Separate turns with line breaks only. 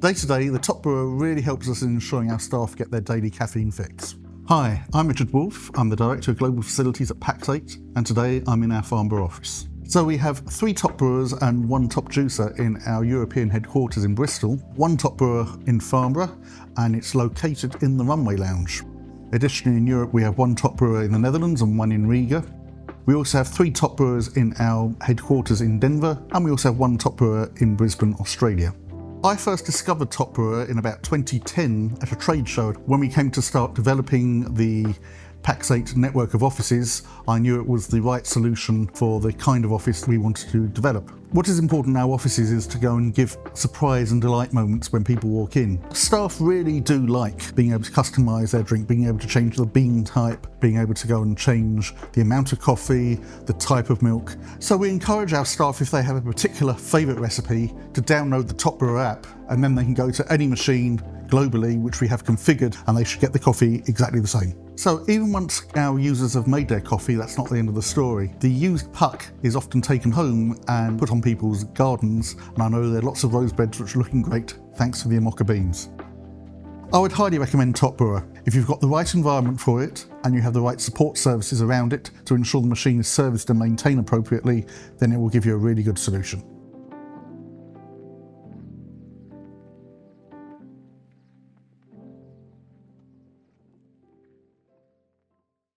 Day to day, the TopBrewer really helps us in ensuring our staff get their daily caffeine fix. Hi, I'm Richard Wolfe. I'm the Director of Global Facilities at Pax8, and today I'm in our Farnborough office. So we have 3 TopBrewers and 1 top juicer in our European headquarters in Bristol, 1 TopBrewer in Farnborough, and it's located in the Runway Lounge. Additionally, in Europe we have 1 TopBrewer in the Netherlands and 1 in Riga. We also have 3 TopBrewers in our headquarters in Denver, and we also have 1 TopBrewer in Brisbane, Australia. I first discovered TopBrewer in about 2010 at a trade show. When we came to start developing the Pax8 network of offices, I knew it was the right solution for the kind of office we wanted to develop. What is important in our offices is to go and give surprise and delight moments when people walk in. Staff really do like being able to customise their drink, being able to change the bean type, being able to go and change the amount of coffee, the type of milk. So we encourage our staff, if they have a particular favourite recipe, to download the TopBrewer app, and then they can go to any machine globally which we have configured, and they should get the coffee exactly the same. So even once our users have made their coffee, that's not the end of the story. The used puck is often taken home and put on people's gardens, and I know there are lots of rose beds which are looking great thanks to the Amoca beans. I would highly recommend TopBrewer. If you've got the right environment for it and you have the right support services around it to ensure the machine is serviced and maintained appropriately, then it will give you a really good solution.